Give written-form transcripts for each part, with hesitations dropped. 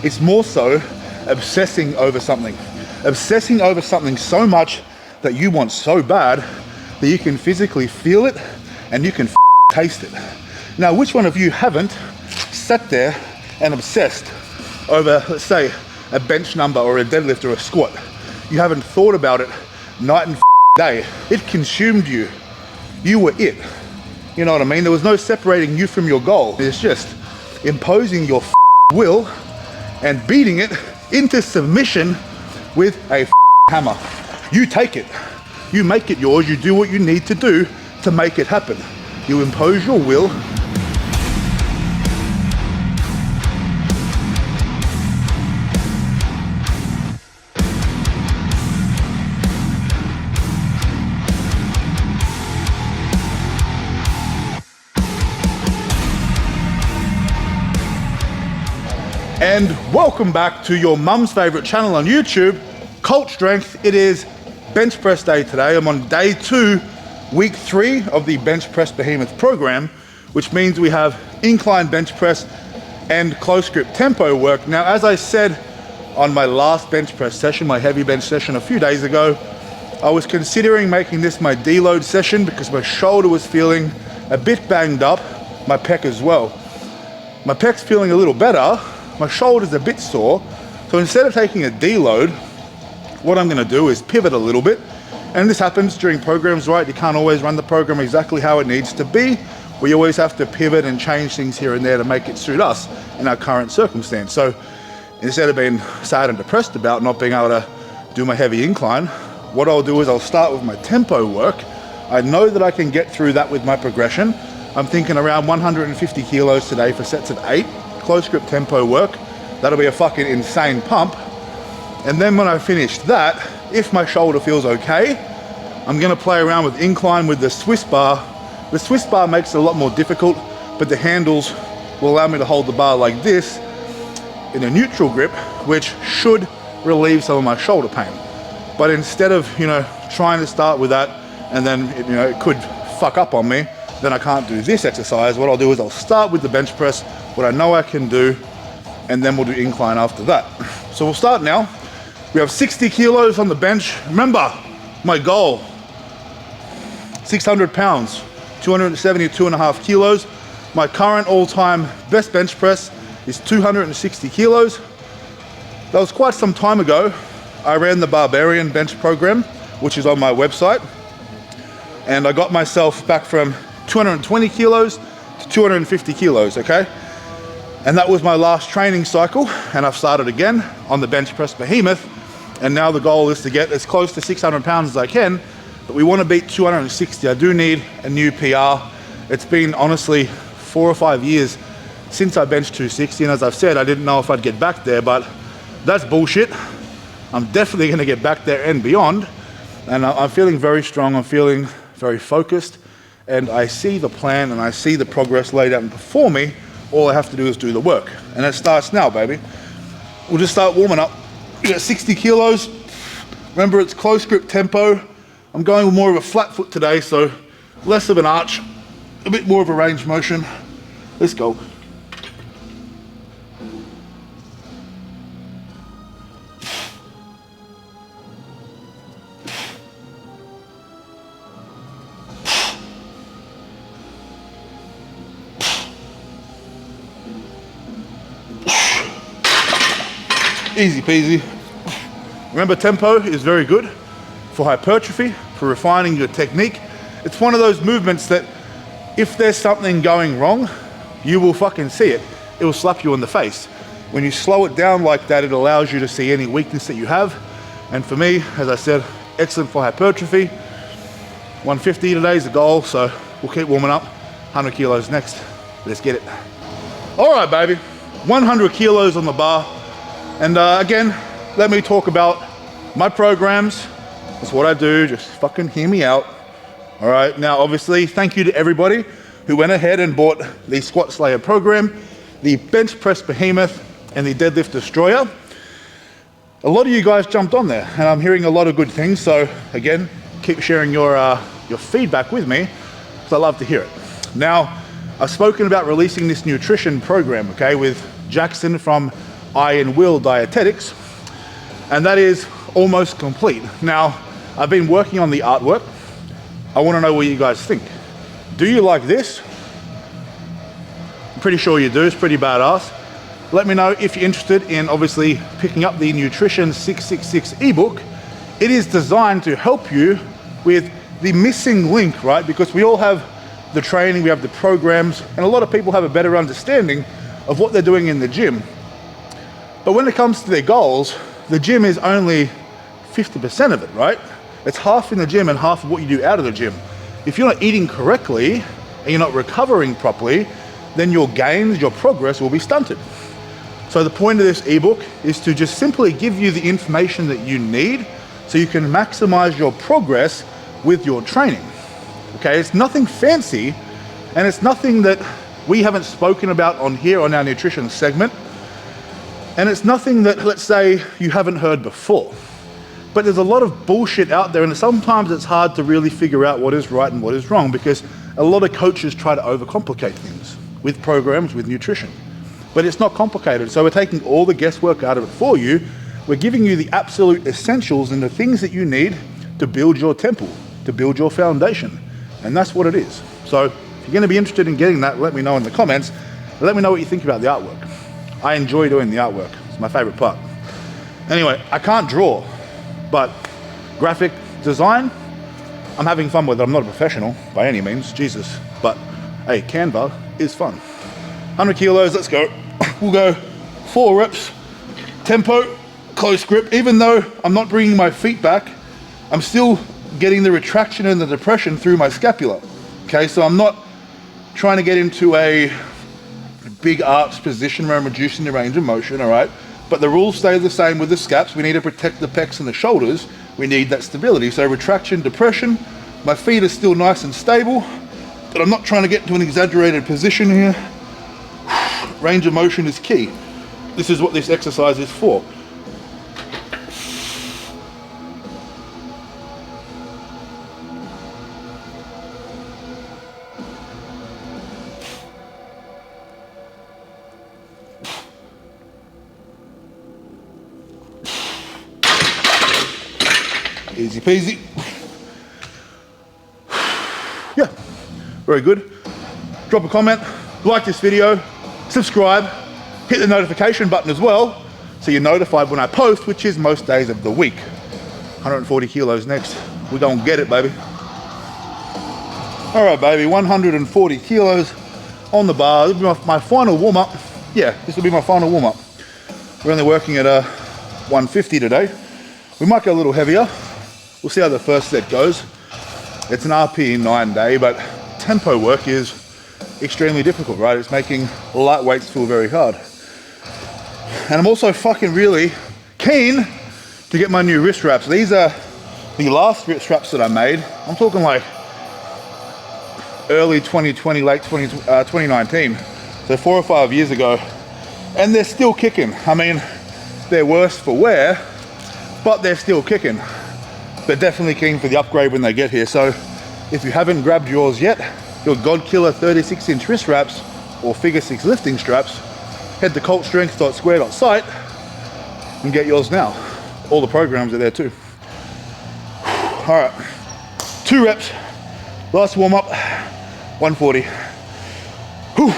It's more so obsessing over something. Obsessing over something so much that you want so bad that you can physically feel it and you can taste it. Now, which one of you haven't sat there and obsessed over, let's say, a bench number or a deadlift or a squat? You haven't thought about it night and day. It consumed you. You were it. You know what I mean? There was no separating you from your goal. It's just imposing your will and beating it into submission with a hammer. You take it. You make it yours. You do what you need to do to make it happen. You impose your will. And welcome back to your mum's favorite channel on YouTube, Cult Strength. It is bench press day today. I'm on day 2, week 3 of the bench press Behemoth program, which means we have incline bench press and close grip tempo work. Now, as I said on my last bench press session, my heavy bench session a few days ago, I was considering making this my deload session because my shoulder was feeling a bit banged up, my pec as well. My pec's feeling a little better. My shoulder's a bit sore, so instead of taking a deload, what I'm gonna do is pivot a little bit. And this happens during programs, right? You can't always run the program exactly how it needs to be. We always have to pivot and change things here and there to make it suit us in our current circumstance. So instead of being sad and depressed about not being able to do my heavy incline, what I'll do is I'll start with my tempo work. I know that I can get through that with my progression. I'm thinking around 150 kilos today for sets of 8. Close grip tempo work. That'll be a fucking insane pump. And then when I finish that, if my shoulder feels okay, I'm gonna play around with incline with the Swiss bar. The Swiss bar makes it a lot more difficult, but the handles will allow me to hold the bar like this in a neutral grip, which should relieve some of my shoulder pain. But instead of, trying to start with that and then, it could fuck up on me, then I can't do this exercise. What I'll do is I'll start with the bench press, what I know I can do, and then we'll do incline after that. So we'll start now. We have 60 kilos on the bench. Remember, my goal, 600 pounds, 272.5 kilos. My current all-time best bench press is 260 kilos. That was quite some time ago. I ran the Barbarian bench program, which is on my website. And I got myself back from 220 kilos to 250 kilos, okay? And that was my last training cycle, and I've started again on the bench press Behemoth, and now the goal is to get as close to 600 pounds as I can, but we want to beat 260. I do need a new PR. It's been honestly 4 or 5 years since I benched 260, and as I've said, I didn't know if I'd get back there, but that's bullshit. I'm definitely going to get back there and beyond, and I'm feeling very strong. I'm feeling very focused, and I see the plan and I see the progress laid out before me. All I have to do is do the work, and it starts now, baby. We'll just start warming up. We got 60 kilos. Remember, it's close grip tempo. I'm going with more of a flat foot today, so less of an arch, a bit more of a range motion. Let's go. Easy peasy. Remember, tempo is very good for hypertrophy, for refining your technique. It's one of those movements that if there's something going wrong, you will fucking see it. It will slap you in the face. When you slow it down like that, it allows you to see any weakness that you have. And for me, as I said, excellent for hypertrophy. 150 today is the goal, so we'll keep warming up. 100 kilos next. Let's get it. All right, baby. 100 kilos on the bar. And again, let me talk about my programs. That's what I do, just fucking hear me out. All right, now obviously, thank you to everybody who went ahead and bought the Squat Slayer program, the Bench Press Behemoth, and the Deadlift Destroyer. A lot of you guys jumped on there, and I'm hearing a lot of good things, so again, keep sharing your feedback with me, because I love to hear it. Now, I've spoken about releasing this nutrition program, okay, with Jackson from Iron Will Dietetics, and that is almost complete. Now, I've been working on the artwork. I want to know what you guys think. Do you like this? I'm pretty sure you do, it's pretty badass. Let me know if you're interested in obviously picking up the Nutrition 666 ebook. It is designed to help you with the missing link, right? Because we all have the training, we have the programs, and a lot of people have a better understanding of what they're doing in the gym. But when it comes to their goals, the gym is only 50% of it, right? It's half in the gym and half of what you do out of the gym. If you're not eating correctly and you're not recovering properly, then your gains, your progress will be stunted. So the point of this ebook is to just simply give you the information that you need so you can maximize your progress with your training. Okay, it's nothing fancy, and it's nothing that we haven't spoken about on here on our nutrition segment, and it's nothing that, let's say, you haven't heard before. But there's a lot of bullshit out there, and sometimes it's hard to really figure out what is right and what is wrong, because a lot of coaches try to overcomplicate things with programs, with nutrition. But it's not complicated, so we're taking all the guesswork out of it for you. We're giving you the absolute essentials and the things that you need to build your temple, to build your foundation. And that's what it is. So if you're going to be interested in getting that, let me know in the comments. Let me know what you think about the artwork. I enjoy doing the artwork. It's my favorite part. Anyway, I can't draw, but graphic design, I'm having fun with it. I'm not a professional by any means, Jesus. But hey, Canva is fun. 100 kilos, let's go. We'll go 4 reps, tempo, close grip. Even though I'm not bringing my feet back, I'm still getting the retraction and the depression through my scapula. Okay, so I'm not trying to get into a big arch position where I'm reducing the range of motion, all right? But the rules stay the same with the scaps. We need to protect the pecs and the shoulders. We need that stability. So retraction, depression, my feet are still nice and stable, but I'm not trying to get into an exaggerated position here. Range of motion is key. This is what this exercise is for. Easy peasy. Yeah, very good. Drop a comment, like this video, subscribe, hit the notification button as well, so you're notified when I post, which is most days of the week. 140 kilos next. We're gonna get it, baby. All right, baby, 140 kilos on the bar. This will be my final warm-up. Yeah, this will be my final warm-up. We're only working at 150 today. We might go a little heavier. We'll see how the first set goes. It's an RPE 9 day, but tempo work is extremely difficult, right? It's making light weights feel very hard. And I'm also fucking really keen to get my new wrist wraps. These are the last wrist wraps that I made. I'm talking like early 2020, late 2019. So 4 or 5 years ago. And they're still kicking. I mean, they're worse for wear, but they're still kicking. They're definitely keen for the upgrade when they get here. So if you haven't grabbed yours yet, your God Killer 36-inch wrist wraps or figure 6 lifting straps, head to cultstrength.square.site and get yours now. All the programs are there too. All right, 2 reps, last warm up, 140. Whew.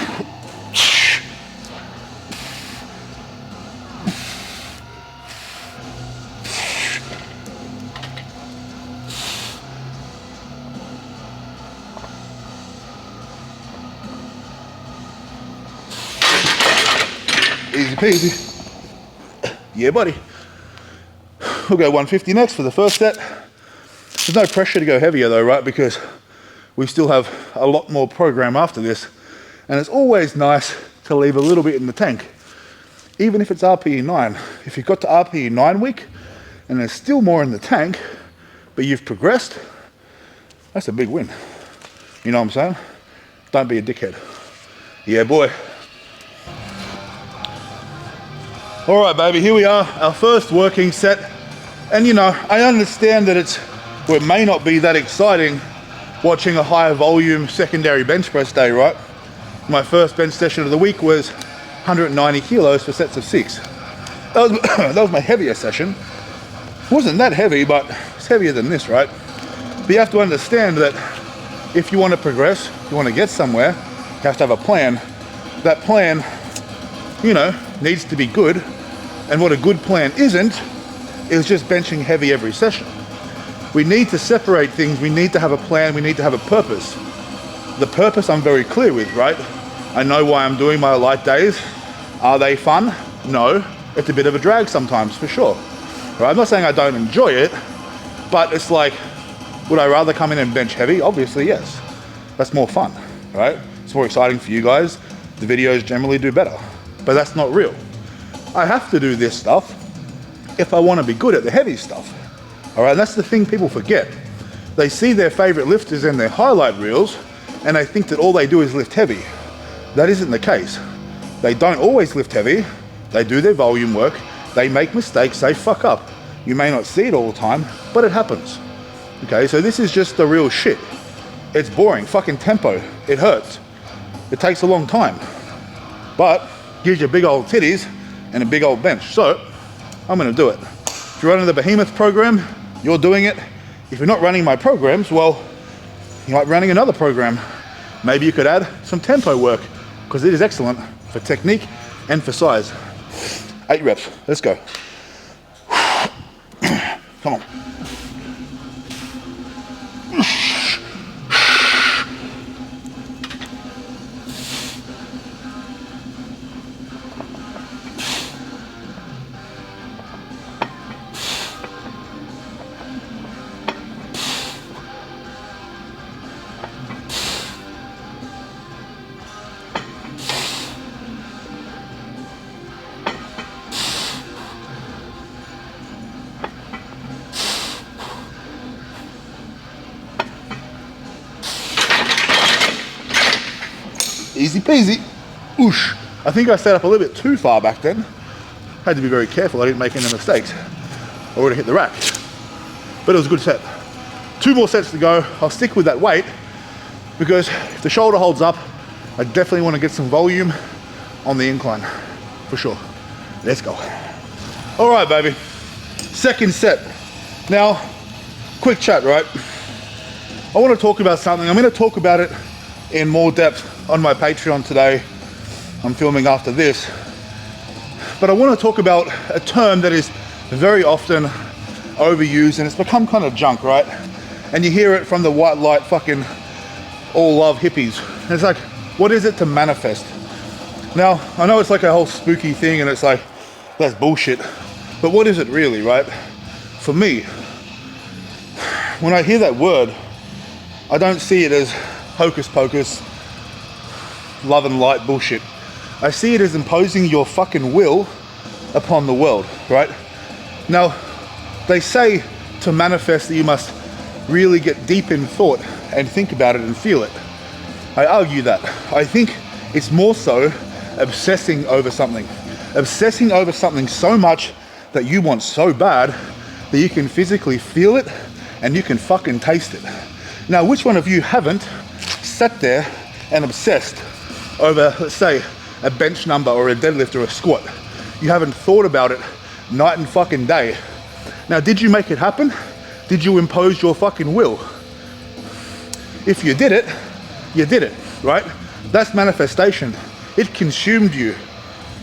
Easy peasy. Yeah, buddy. We'll go 150 next for the first set. There's no pressure to go heavier though, right? Because we still have a lot more program after this. And it's always nice to leave a little bit in the tank. Even if it's RPE 9. If you've got to RPE 9 week and there's still more in the tank, but you've progressed, that's a big win. You know what I'm saying? Don't be a dickhead. Yeah, boy. All right, baby, here we are, our first working set. And you know, I understand that it may not be that exciting watching a higher volume secondary bench press day, right? My first bench session of the week was 190 kilos for sets of 6. That was my heavier session. It wasn't that heavy, but it's heavier than this, right? But you have to understand that if you want to progress, if you want to get somewhere, you have to have a plan. That plan, you know, needs to be good. And what a good plan isn't, is just benching heavy every session. We need to separate things. We need to have a plan. We need to have a purpose. The purpose I'm very clear with, right? I know why I'm doing my light days. Are they fun? No. It's a bit of a drag sometimes, for sure. Right? I'm not saying I don't enjoy it, but it's like, would I rather come in and bench heavy? Obviously, yes. That's more fun, right? It's more exciting for you guys. The videos generally do better, but that's not real. I have to do this stuff if I want to be good at the heavy stuff. All right, and that's the thing people forget. They see their favorite lifters in their highlight reels and they think that all they do is lift heavy. That isn't the case. They don't always lift heavy. They do their volume work. They make mistakes, they fuck up. You may not see it all the time, but it happens. Okay, so this is just the real shit. It's boring, fucking tempo. It hurts. It takes a long time, but gives you big old titties and a big old bench. So I'm gonna do it. If you're running the Behemoth program, you're doing it. If you're not running my programs, well, you might be running another program. Maybe you could add some tempo work because it is excellent for technique and for size. 8 reps, let's go. Come on. Easy peasy. Oosh. I think I set up a little bit too far back then. Had to be very careful I didn't make any mistakes. I would have hit the rack. But it was a good set. 2 more sets to go. I'll stick with that weight because if the shoulder holds up, I definitely want to get some volume on the incline. For sure. Let's go. All right, baby. Second set. Now, quick chat, right? I want to talk about something. I'm going to talk about it in more depth on my Patreon today. I'm filming after this. But I want to talk about a term that is very often overused and it's become kind of junk, right? And you hear it from the white light fucking all love hippies. And it's like, what is it to manifest? Now, I know it's like a whole spooky thing and it's like, that's bullshit. But what is it really, right? For me, when I hear that word, I don't see it as hocus pocus, love and light bullshit. I see it as imposing your fucking will upon the world, right? Now, they say to manifest that you must really get deep in thought and think about it and feel it. I argue that. I think it's more so obsessing over something. Obsessing over something so much that you want so bad that you can physically feel it and you can fucking taste it. Now, which one of you haven't sat there and obsessed over, let's say, a bench number or a deadlift or a squat? You haven't thought about it night and fucking day. Now, did you make it happen? Did you impose your fucking will? If you did it, right? That's manifestation. It consumed you.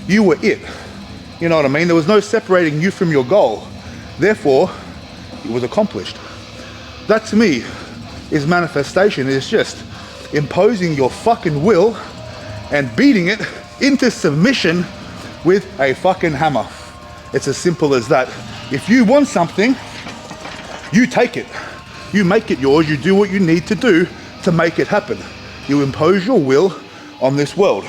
You were it. You know what I mean? There was no separating you from your goal. Therefore, it was accomplished. That to me is manifestation. It's just imposing your fucking will and beating it into submission with a fucking hammer. It's as simple as that. If you want something, you take it. You make it yours. You do what you need to do to make it happen. You impose your will on this world.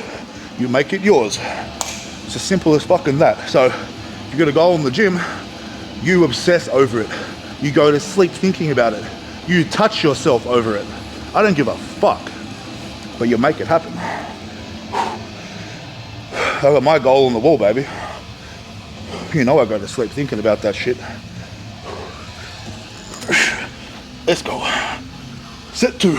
You make it yours. It's as simple as fucking that. So if you got a goal in the gym, you obsess over it. You go to sleep thinking about it. You touch yourself over it. I don't give a fuck, but you make it happen. I got my goal on the wall, baby. You know I go to sleep thinking about that shit. Let's go. Set 2.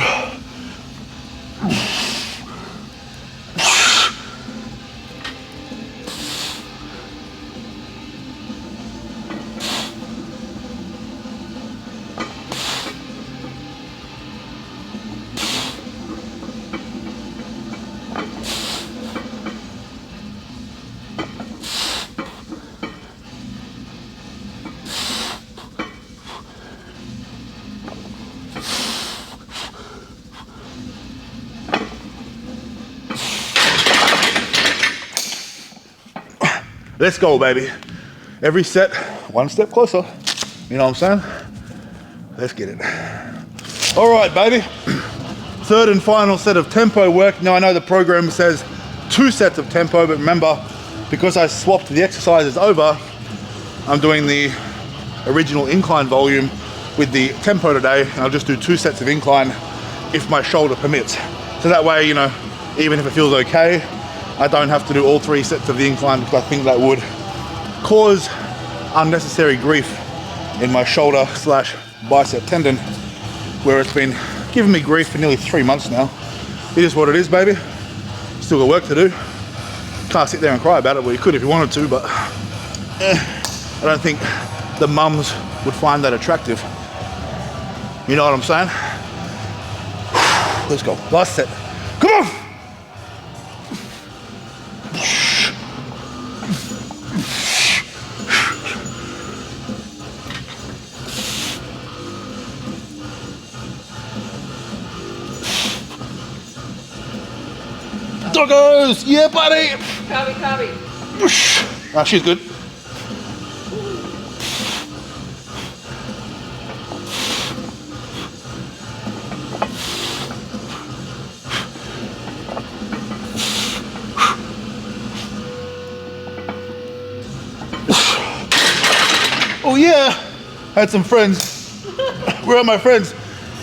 Let's go, baby. Every set, one step closer. You know what I'm saying? Let's get it. All right, baby. Third and final set of tempo work. Now I know the program says 2 sets of tempo, but remember, because I swapped the exercises over, I'm doing the original incline volume with the tempo today, and I'll just do 2 sets of incline if my shoulder permits. So that way, you know, even if it feels okay, I don't have to do all 3 sets of the incline, because I think that would cause unnecessary grief in my shoulder slash bicep tendon, where it's been giving me grief for nearly 3 months now. It is what it is, baby. Still got work to do. Can't sit there and cry about it. Well, you could if you wanted to, but I don't think the mums would find that attractive. You know what I'm saying? Let's go. Last set. Come on! Doggos! Yeah, buddy! Copy. Ah, she's good. Oh yeah! I had some friends. Where are my friends?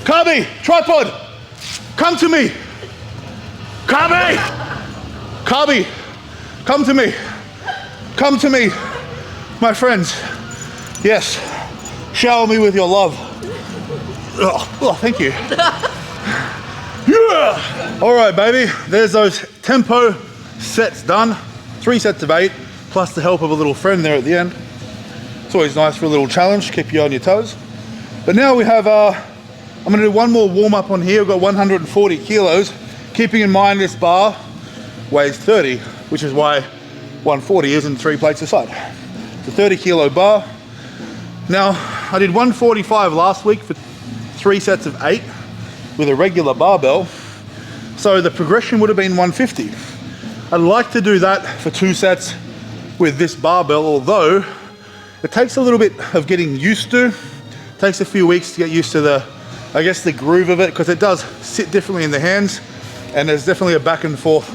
Kabi! Tripod! Come to me! Kabi! Kabi! Come to me! Come to me! My friends. Yes. Shower me with your love. Oh, thank you. Yeah! Alright, baby. There's those tempo sets done. 3 sets of 8, plus the help of a little friend there at the end. It's always nice for a little challenge, keep you on your toes. But now we have, I'm gonna do one more warm up on here. We've got 140 kilos. Keeping in mind this bar weighs 30, which is why 140 isn't 3 plates a side. It's a 30 kilo bar. Now, I did 145 last week for 3 sets of 8 with a regular barbell. So the progression would have been 150. I'd like to do that for 2 sets with this barbell, although it takes a little bit of getting used to. It takes a few weeks to get used to the groove of it, because it does sit differently in the hands, and there's definitely a back and forth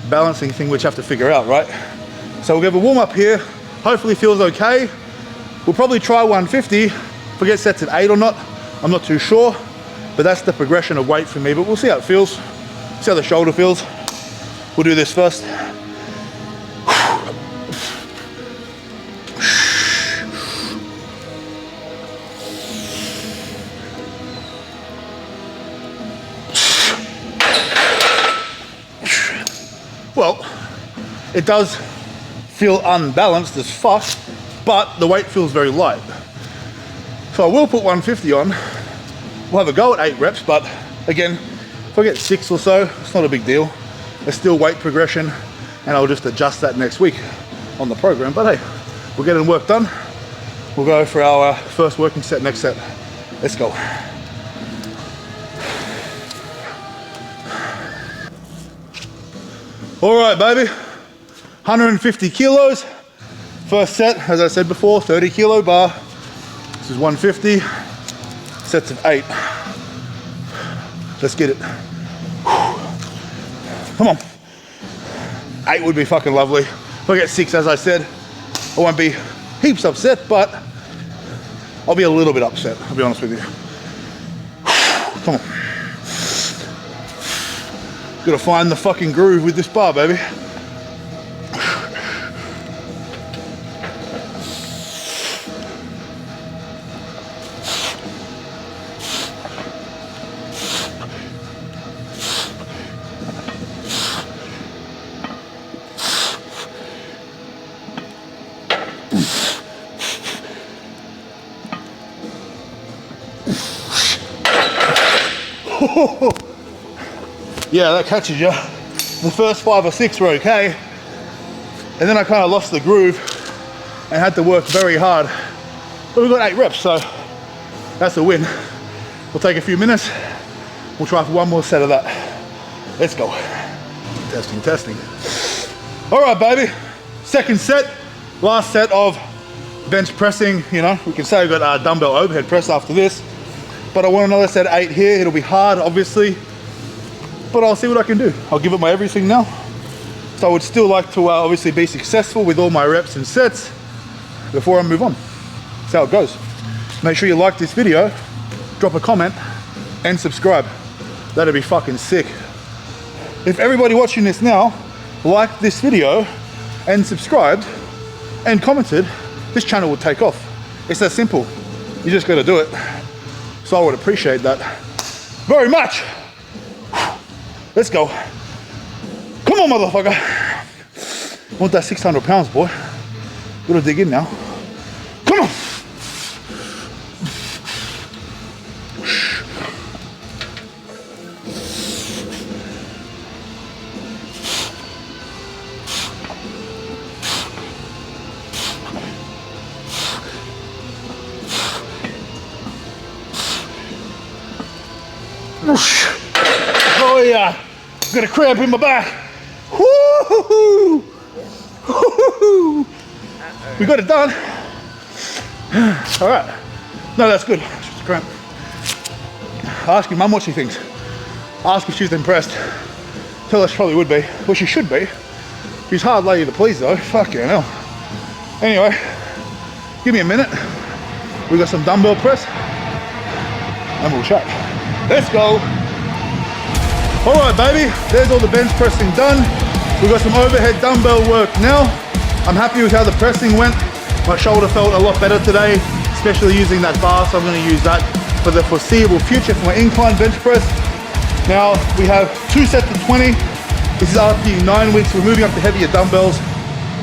balancing thing which you have to figure out, right? So we'll give a warm up here. Hopefully feels okay. We'll probably try 150. Forget sets of 8 or not, I'm not too sure, but that's the progression of weight for me. But we'll see how it feels, see how the shoulder feels. We'll do this first. Well, it does feel unbalanced as fuck, but the weight feels very light. So I will put 150 on. We'll have a go at 8 reps, but again, if I get 6 or so, it's not a big deal. There's still weight progression, and I'll just adjust that next week on the program. But hey, we're getting work done. We'll go for our first working set next set. Let's go. All right, baby, 150 kilos. First set, as I said before, 30 kilo bar. This is 150, sets of 8. Let's get it. Come on. 8 would be fucking lovely. If I get 6, as I said, I won't be heaps upset, but I'll be a little bit upset, I'll be honest with you. Come on. Gotta find the fucking groove with this bar, baby. Yeah, that catches you. The first 5 or 6 were okay, and then I kind of lost the groove and had to work very hard. But we got 8 reps, so that's a win. We'll take a few minutes. We'll try for one more set of that. Let's go. Testing. All right, baby. Second set, Last set of bench pressing, you know, we can say we've got dumbbell overhead press after this, but I want another set of 8 here. It'll be hard, obviously, but I'll see what I can do. I'll give it my everything now. So I would still like to obviously be successful with all my reps and sets before I move on. That's how it goes. Make sure you like this video, drop a comment, and subscribe. That'd be fucking sick. If everybody watching this now liked this video and subscribed and commented, this channel would take off. It's that simple. You just gotta do it. So I would appreciate that very much. Let's go. Come on, motherfucker. Want that 600 pounds, boy. Gotta dig in now. Come on. Oh yeah, got a cramp in my back. Woo-hoo-hoo. Woo-hoo-hoo. We got it done. All right. No, that's good. It's just a cramp. Ask your mum what she thinks. Ask if she's impressed. Tell her she probably would be. Well, she should be. She's a hard lady to please though. Fucking hell. Anyway, give me a minute. We got some dumbbell press and we'll chat. Let's go. All right, baby. There's all the bench pressing done. We've got some overhead dumbbell work now. I'm happy with how the pressing went. My shoulder felt a lot better today, especially using that bar, so I'm gonna use that for the foreseeable future for my incline bench press. Now, we have 2 sets of 20. This is after 9 weeks. We're moving up to heavier dumbbells.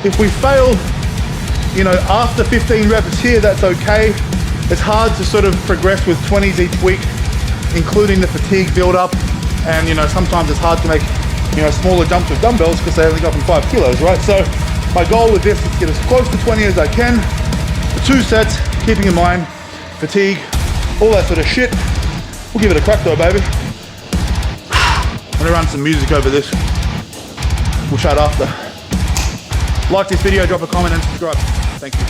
If we fail, you know, after 15 reps here, that's okay. It's hard to sort of progress with 20s each week, including the fatigue build up. And you know, sometimes it's hard to make, you know, smaller jumps with dumbbells because they only go up in 5 kilos, right? So my goal with this is to get as close to 20 as I can. The 2 sets, keeping in mind fatigue, all that sort of shit. We'll give it a crack though, baby. I'm gonna run some music over this. We'll chat after. Like this video, drop a comment and subscribe. Thank you.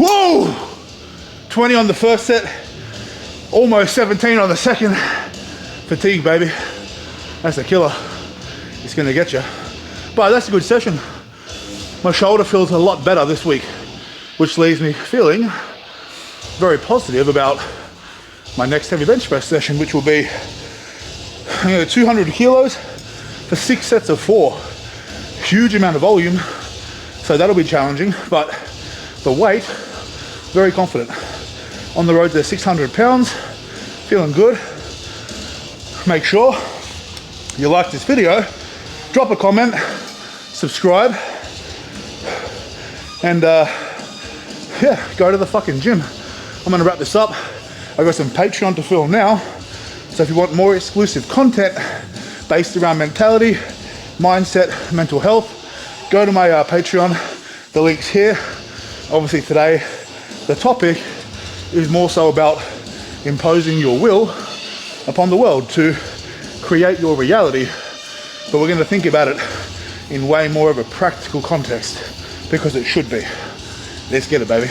Whoa! 20 on the first set, almost 17 on the second. Fatigue, baby. That's a killer. It's gonna get you. But that's a good session. My shoulder feels a lot better this week, which leaves me feeling very positive about my next heavy bench press session, which will be 200 kilos for 6 sets of 4. Huge amount of volume, so that'll be challenging, but the weight, very confident. On the road to 600 pounds, feeling good. Make sure you like this video, drop a comment, subscribe, and yeah, go to the fucking gym. I'm gonna wrap this up. I've got some Patreon to film now, so if you want more exclusive content based around mentality, mindset, mental health, go to my Patreon. The link's here. Obviously today, the topic is more so about imposing your will upon the world to create your reality. But we're going to think about it in way more of a practical context because it should be. Let's get it, baby.